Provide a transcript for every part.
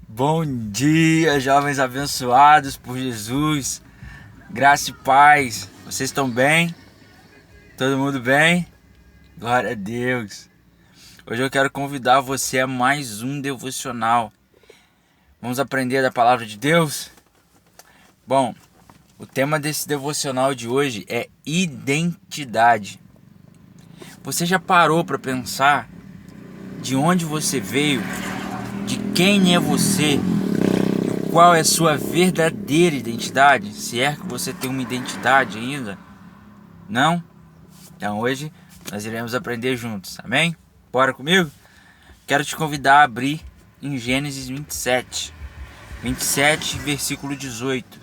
Bom dia, jovens abençoados por Jesus. Graça e paz. Vocês estão bem? Todo mundo bem? Glória a Deus. Hoje eu quero convidar você a mais um devocional. Vamos aprender da palavra de Deus? Bom, o tema desse devocional de hoje é identidade. Você já parou para pensar de onde você veio, de quem é você? Qual é a sua verdadeira identidade? Se é que você tem uma identidade ainda? Não? Então hoje nós iremos aprender juntos, amém? Bora comigo? Quero te convidar a abrir em Gênesis 27, versículo 18.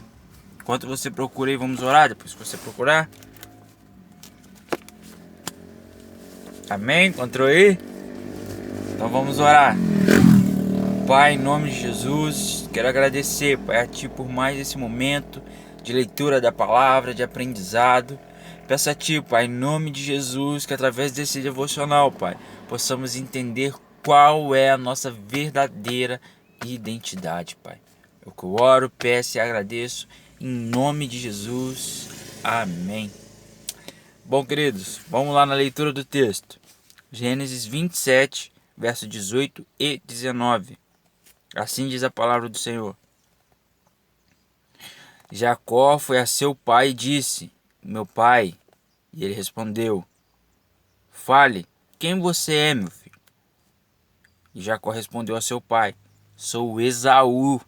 Enquanto você procura aí, vamos orar depois que você procurar. Amém? Encontrou aí? Então vamos orar. Pai, em nome de Jesus, quero agradecer, Pai, a Ti por mais esse momento de leitura da palavra, de aprendizado. Peço a Ti, Pai, em nome de Jesus, que através desse devocional, Pai, possamos entender qual é a nossa verdadeira identidade, Pai. Eu que oro, peço e agradeço, em nome de Jesus. Amém. Bom, queridos, vamos lá na leitura do texto. Gênesis 27, versos 18 e 19. Assim diz a palavra do Senhor. Jacó foi a seu pai e disse: Meu pai. E ele respondeu: Fale, quem você é, meu filho? E Jacó respondeu a seu pai: Sou Esaú,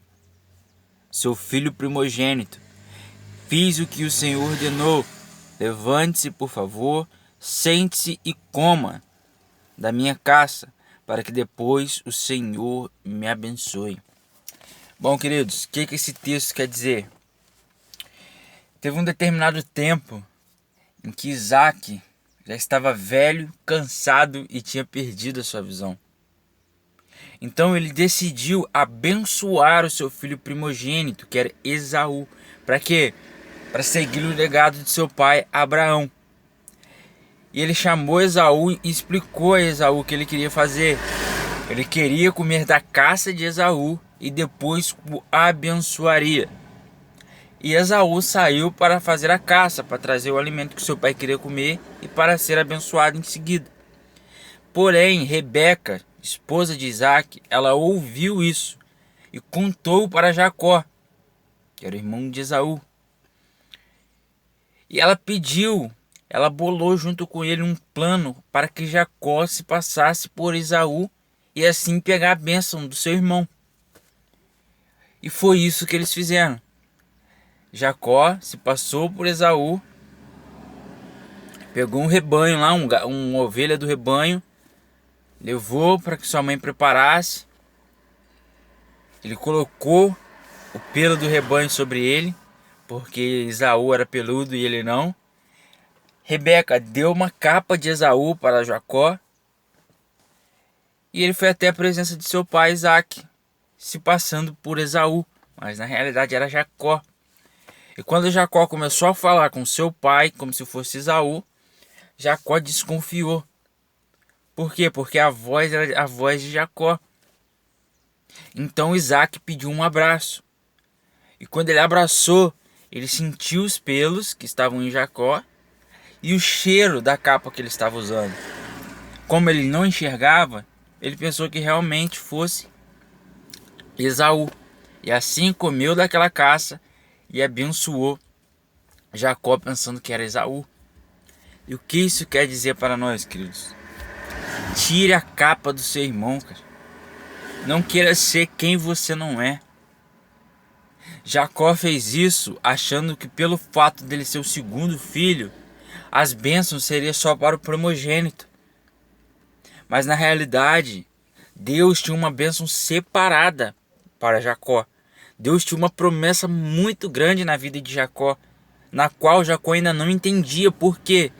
seu filho primogênito. Fiz o que o Senhor ordenou. Levante-se, por favor, sente-se e coma da minha caça, para que depois o Senhor me abençoe. Bom, queridos, o que esse texto quer dizer? Teve um determinado tempo em que Isaac já estava velho, cansado e tinha perdido a sua visão. Então ele decidiu abençoar o seu filho primogênito, que era Esaú. Para quê? Para seguir o legado de seu pai Abraão. E ele chamou Esaú e explicou a Esaú o que ele queria fazer. Ele queria comer da caça de Esaú e depois o abençoaria. E Esaú saiu para fazer a caça, para trazer o alimento que seu pai queria comer e para ser abençoado em seguida. Porém, Rebeca, esposa de Isaac, ela ouviu isso e contou para Jacó, que era o irmão de Esaú. E ela bolou junto com ele um plano para que Jacó se passasse por Esaú e assim pegar a bênção do seu irmão. E foi isso que eles fizeram. Jacó se passou por Esaú, pegou um rebanho lá, uma ovelha do rebanho, levou para que sua mãe preparasse. Ele colocou o pelo do rebanho sobre ele, porque Esaú era peludo e ele não. Rebeca deu uma capa de Esaú para Jacó. E ele foi até a presença de seu pai Isaac, se passando por Esaú, mas na realidade era Jacó. E quando Jacó começou a falar com seu pai, como se fosse Esaú, Jacó desconfiou. Por quê? Porque a voz era a voz de Jacó. Então Isaac pediu um abraço. E quando ele abraçou, ele sentiu os pelos que estavam em Jacó e o cheiro da capa que ele estava usando. Como ele não enxergava, ele pensou que realmente fosse Esaú. E assim comeu daquela caça e abençoou Jacó pensando que era Esaú. E o que isso quer dizer para nós, queridos? Tire a capa do seu irmão, cara. Não queira ser quem você não é. Jacó fez isso achando que pelo fato dele ser o segundo filho, as bênçãos seriam só para o primogênito. Mas na realidade, Deus tinha uma bênção separada para Jacó. Deus tinha uma promessa muito grande na vida de Jacó, na qual Jacó ainda não entendia. Por quê?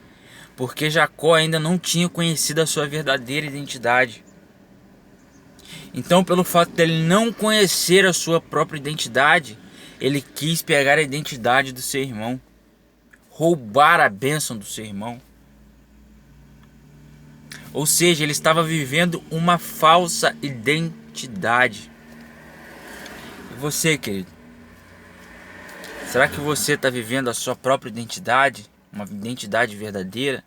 Porque Jacó ainda não tinha conhecido a sua verdadeira identidade. Então, pelo fato dele não conhecer a sua própria identidade, ele quis pegar a identidade do seu irmão, roubar a bênção do seu irmão. Ou seja, ele estava vivendo uma falsa identidade. você, querido? Será que você está vivendo a sua própria identidade? Uma identidade verdadeira?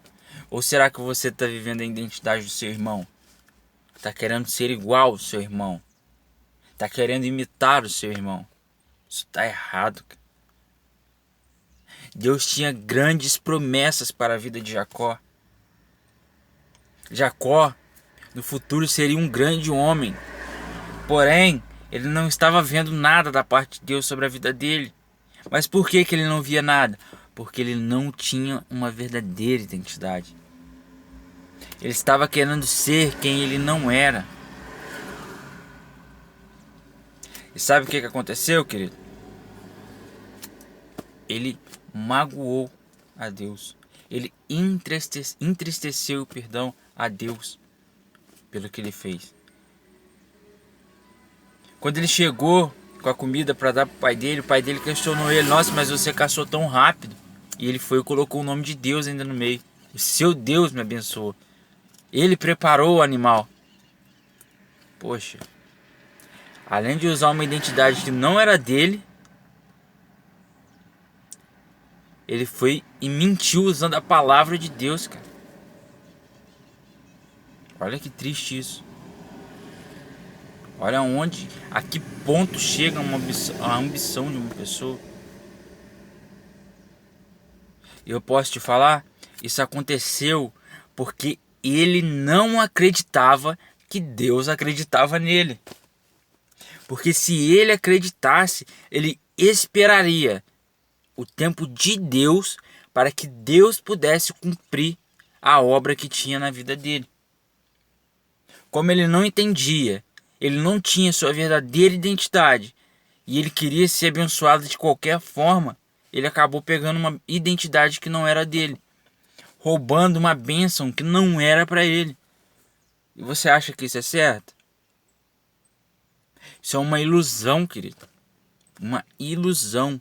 Ou será que você está vivendo a identidade do seu irmão? Está querendo ser igual ao seu irmão? Está querendo imitar o seu irmão? Isso está errado, cara. Deus tinha grandes promessas para a vida de Jacó. Jacó, no futuro, seria um grande homem. Porém, ele não estava vendo nada da parte de Deus sobre a vida dele. Mas por que ele não via nada? Porque ele não tinha uma verdadeira identidade. Ele estava querendo ser quem ele não era. E sabe o que aconteceu, querido? Ele magoou a Deus. Ele entristeceu, a Deus pelo que ele fez. Quando ele chegou com a comida para dar para o pai dele questionou ele: nossa, mas você caçou tão rápido? E ele foi e colocou o nome de Deus ainda no meio. O seu Deus me abençoou. Ele preparou o animal. Poxa, além de usar uma identidade que não era dele, ele foi e mentiu usando a palavra de Deus, cara. Olha que triste isso. Olha a que ponto chega a ambição de uma pessoa. Eu posso te falar, isso aconteceu porque ele não acreditava que Deus acreditava nele. Porque se ele acreditasse, ele esperaria o tempo de Deus para que Deus pudesse cumprir a obra que tinha na vida dele. Como ele não entendia, ele não tinha sua verdadeira identidade e ele queria ser abençoado de qualquer forma, ele acabou pegando uma identidade que não era dele, roubando uma bênção que não era para ele. E você acha que isso é certo? Isso é uma ilusão, querido. Uma ilusão.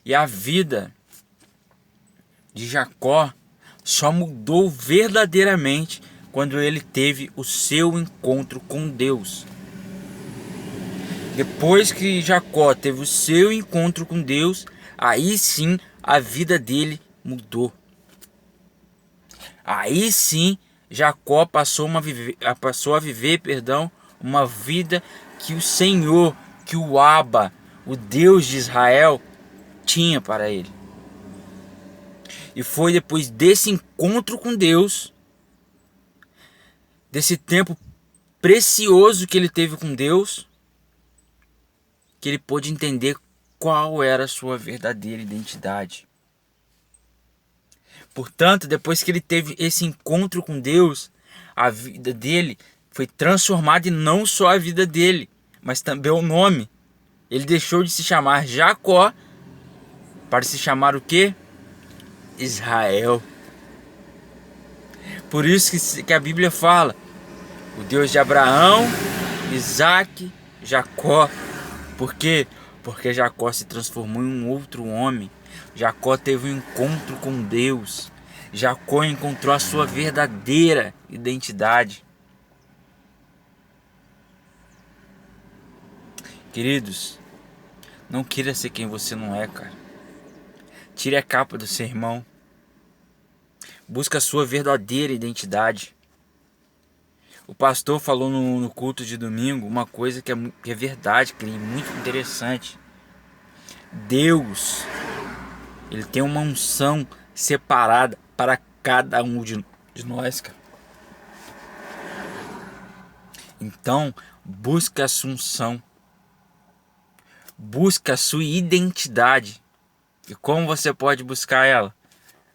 E a vida de Jacó só mudou verdadeiramente quando ele teve o seu encontro com Deus. Depois que Jacó teve o seu encontro com Deus, aí sim a vida dele mudou. Aí sim Jacó passou a viver uma vida que o Senhor, que o Abba, o Deus de Israel, tinha para ele. E foi depois desse encontro com Deus, desse tempo precioso que ele teve com Deus, que ele pôde entender qual era a sua verdadeira identidade. Portanto, depois que ele teve esse encontro com Deus, a vida dele foi transformada, e não só a vida dele, mas também o nome. Ele deixou de se chamar Jacó para se chamar o quê? Israel. Por isso que a Bíblia fala: o Deus de Abraão, Isaac, Jacó. Por quê? Porque Jacó se transformou em um outro homem. Jacó teve um encontro com Deus. Jacó encontrou a sua verdadeira identidade. Queridos, não queira ser quem você não é, cara. Tire a capa do seu irmão. Busca a sua verdadeira identidade. O pastor falou no culto de domingo uma coisa que é verdade, que é muito interessante. Deus, ele tem uma unção separada para cada um de nós, cara. Então, busca a sua unção. Busca a sua identidade. E como você pode buscar ela?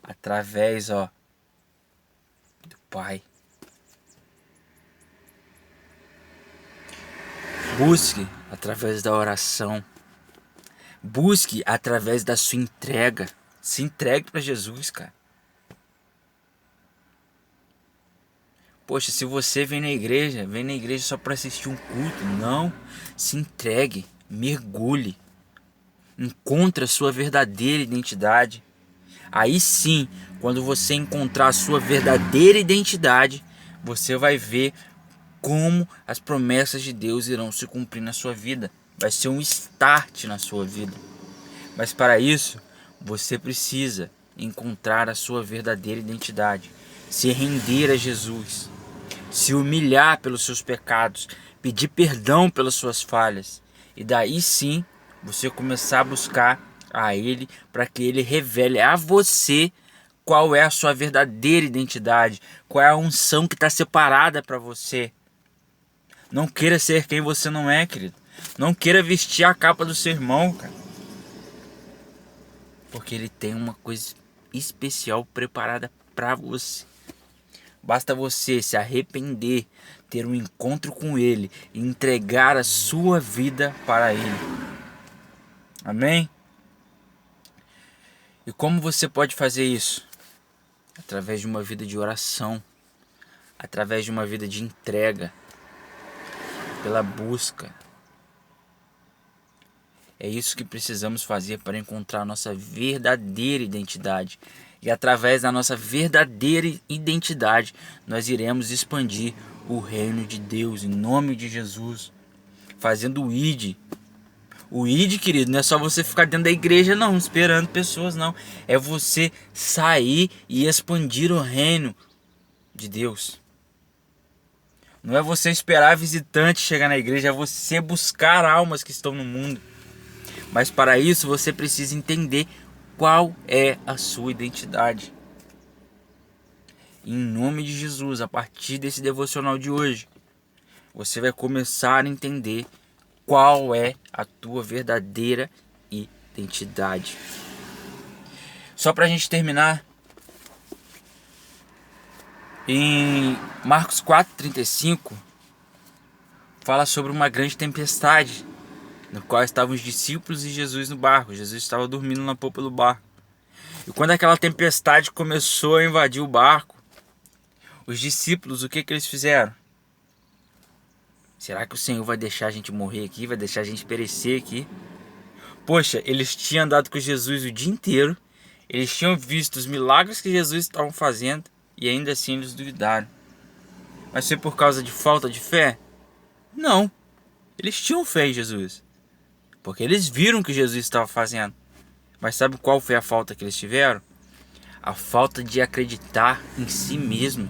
Através, do Pai. Busque através da oração. Busque através da sua entrega. Se entregue para Jesus, cara. Poxa, se você vem na igreja só para assistir um culto. Não. Se entregue. Mergulhe. Encontre a sua verdadeira identidade. Aí sim, quando você encontrar a sua verdadeira identidade, você vai ver como as promessas de Deus irão se cumprir na sua vida. Vai ser um start na sua vida. Mas para isso, você precisa encontrar a sua verdadeira identidade, se render a Jesus, se humilhar pelos seus pecados, pedir perdão pelas suas falhas, e daí sim você começar a buscar a Ele para que Ele revele a você qual é a sua verdadeira identidade, qual é a unção que está separada para você. Não queira ser quem você não é, querido. Não queira vestir a capa do seu irmão, cara. Porque ele tem uma coisa especial preparada para você. Basta você se arrepender, ter um encontro com Ele e entregar a sua vida para Ele. Amém? E como você pode fazer isso? Através de uma vida de oração, através de uma vida de entrega, pela busca. É isso que precisamos fazer para encontrar a nossa verdadeira identidade. E através da nossa verdadeira identidade, nós iremos expandir o reino de Deus, em nome de Jesus. Fazendo o ID. O ID, querido, não é só você ficar dentro da igreja não, esperando pessoas não. É você sair e expandir o reino de Deus. Não é você esperar visitante chegar na igreja, é você buscar almas que estão no mundo. Mas para isso você precisa entender qual é a sua identidade. Em nome de Jesus, a partir desse devocional de hoje, você vai começar a entender qual é a tua verdadeira identidade. Só para a gente terminar, em Marcos 4,35, fala sobre uma grande tempestade, no qual estavam os discípulos e Jesus no barco. Jesus estava dormindo na popa do barco. E quando aquela tempestade começou a invadir o barco, os discípulos, o que eles fizeram? Será que o Senhor vai deixar a gente morrer aqui? Vai deixar a gente perecer aqui? Poxa, eles tinham andado com Jesus o dia inteiro. Eles tinham visto os milagres que Jesus estava fazendo. E ainda assim eles duvidaram. Mas foi por causa de falta de fé? Não. Eles tinham fé em Jesus. Porque eles viram o que Jesus estava fazendo. Mas sabe qual foi a falta que eles tiveram? A falta de acreditar em si mesmo.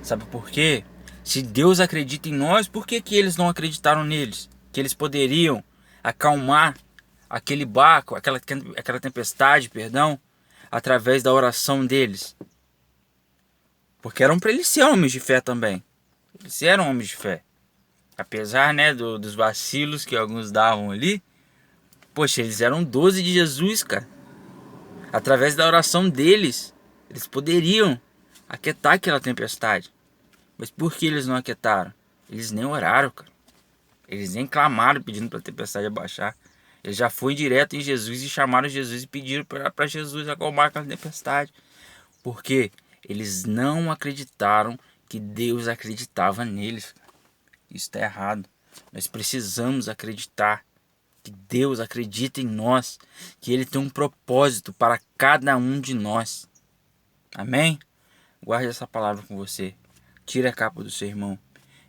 Sabe por quê? Se Deus acredita em nós, por que eles não acreditaram neles? Que eles poderiam acalmar aquele barco, aquela tempestade, através da oração deles. Porque eram para eles serem homens de fé também. Eles eram homens de fé. Apesar, dos vacilos que alguns davam ali. Poxa, eles eram 12 de Jesus, cara. Através da oração deles, eles poderiam aquietar aquela tempestade. Mas por que eles não aquietaram? Eles nem oraram, cara. Eles nem clamaram pedindo para a tempestade abaixar. Eles já foram direto em Jesus e chamaram Jesus e pediram para Jesus acalmar aquela tempestade. Porque eles não acreditaram que Deus acreditava neles. Isso está errado. Nós precisamos acreditar que Deus acredita em nós, que Ele tem um propósito para cada um de nós. Amém? Guarde essa palavra com você. Tire a capa do seu irmão.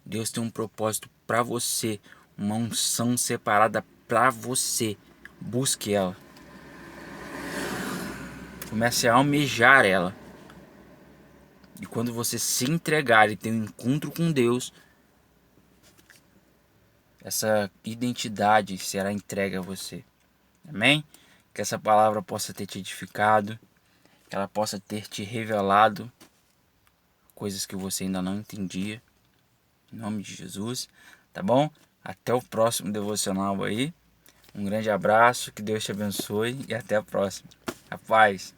Deus tem um propósito para você, uma unção separada para você. Busque ela. Comece a almejar ela. E quando você se entregar e ter um encontro com Deus, essa identidade será entregue a você. Amém? Que essa palavra possa ter te edificado, que ela possa ter te revelado coisas que você ainda não entendia. Em nome de Jesus, tá bom? Até o próximo devocional aí. Um grande abraço, que Deus te abençoe e até a próxima. A paz.